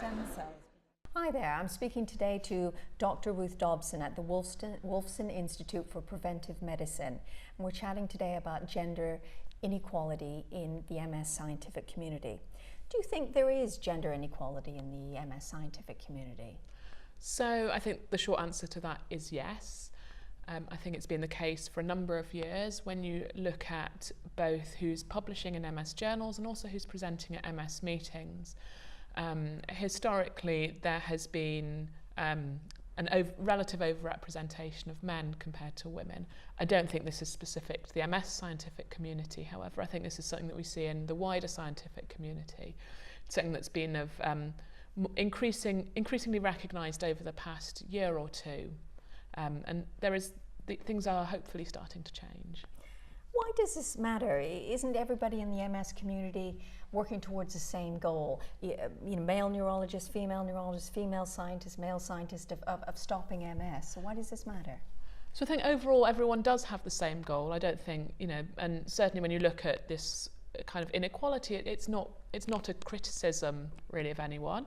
stem cells. Hi there, I'm speaking today to Dr. Ruth Dobson at the Wolfson Institute for Preventive Medicine. And we're chatting today about gender inequality in the MS scientific community. Do you think there is gender inequality in the MS scientific community? So I think the short answer to that is yes. I think it's been the case for a number of years when you look at both who's publishing in MS journals and also who's presenting at MS meetings. Historically, there has been relative overrepresentation of men compared to women. I don't think this is specific to the MS scientific community, however. I think this is something that we see in the wider scientific community. It's something that's been of increasingly recognised over the past year or two. And things are hopefully starting to change. Why does this matter? Isn't everybody in the MS community working towards the same goal? Male neurologists, female scientists, male scientists of stopping MS. So why does this matter? So I think overall everyone does have the same goal. I don't think, and certainly when you look at this kind of inequality, it's not a criticism really of anyone.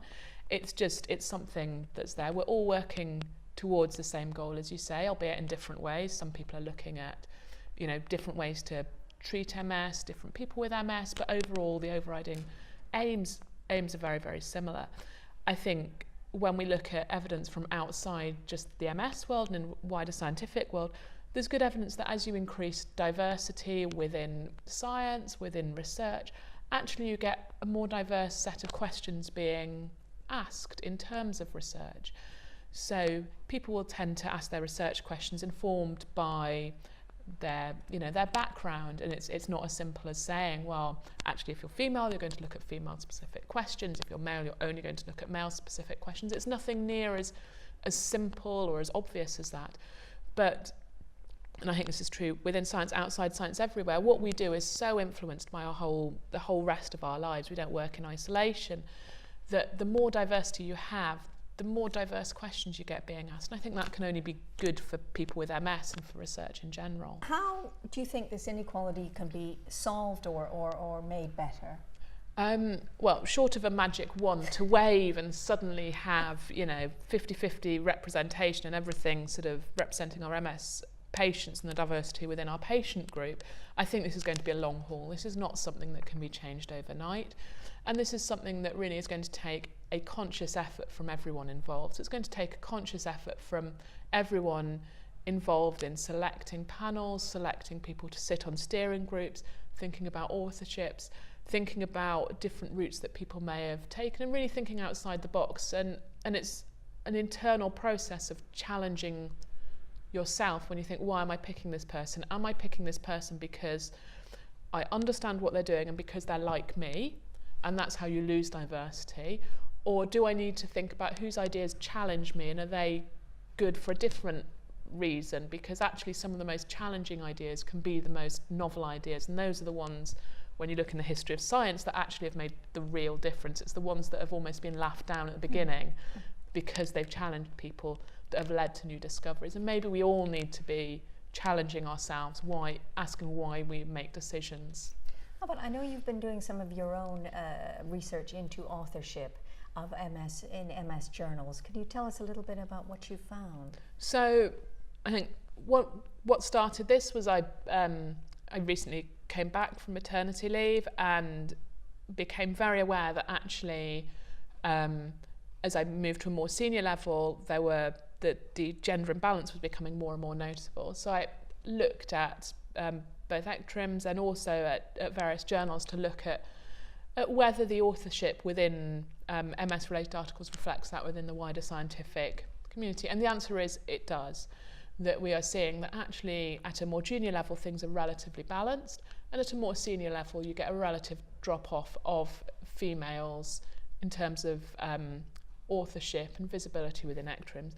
It's something that's there. We're all working towards the same goal, as you say, albeit in different ways. Some people are looking at different ways to treat MS, different people with MS, but overall the overriding aims are very, very similar. I think when we look at evidence from outside just the MS world and in wider scientific world, there's good evidence that as you increase diversity within science, within research, actually you get a more diverse set of questions being asked in terms of research. So people will tend to ask their research questions informed by their background, and it's not as simple as saying, well, actually if you're female you're going to look at female specific questions, if you're male you're only going to look at male specific questions. It's nothing near as simple or as obvious as that. But, and I think this is true within science, outside science, everywhere, what we do is so influenced by the whole rest of our lives. We don't work in isolation, that the more diversity you have, the more diverse questions you get being asked. And I think that can only be good for people with MS and for research in general. How do you think this inequality can be solved or made better? Well, short of a magic wand to wave and suddenly have 50-50 representation and everything sort of representing our MS patients and the diversity within our patient group, I think this is going to be a long haul. This is not something that can be changed overnight. And this is something that really is going to take a conscious effort from everyone involved. So it's going to take a conscious effort from everyone involved in selecting panels, selecting people to sit on steering groups, thinking about authorships, thinking about different routes that people may have taken, and really thinking outside the box. And it's an internal process of challenging yourself when you think, why am I picking this person? Am I picking this person because I understand what they're doing and because they're like me? And that's how you lose diversity. Or do I need to think about whose ideas challenge me, and are they good for a different reason? Because actually some of the most challenging ideas can be the most novel ideas, and those are the ones, when you look in the history of science, that actually have made the real difference. It's the ones that have almost been laughed down at the beginning because they've challenged people, that have led to new discoveries. And maybe we all need to be challenging ourselves, asking why we make decisions. But I know you've been doing some of your own research into authorship of MS in MS journals. Could you tell us a little bit about what you found? So I think what started this was I recently came back from maternity leave and became very aware that actually as I moved to a more senior level, the gender imbalance was becoming more and more noticeable. So I looked at both ECTRIMS and also at various journals to look at whether the authorship within MS-related articles reflects that within the wider scientific community. And the answer is it does. That we are seeing that actually at a more junior level things are relatively balanced, and at a more senior level you get a relative drop-off of females in terms of authorship and visibility within ECTRIMS.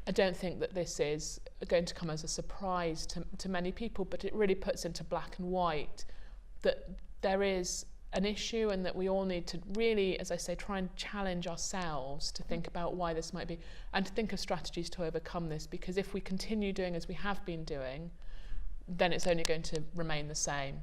I don't think that this is going to come as a surprise to many people, but it really puts into black and white that there is an issue and that we all need to really, as I say, try and challenge ourselves to think about why this might be and to think of strategies to overcome this, because if we continue doing as we have been doing, then it's only going to remain the same.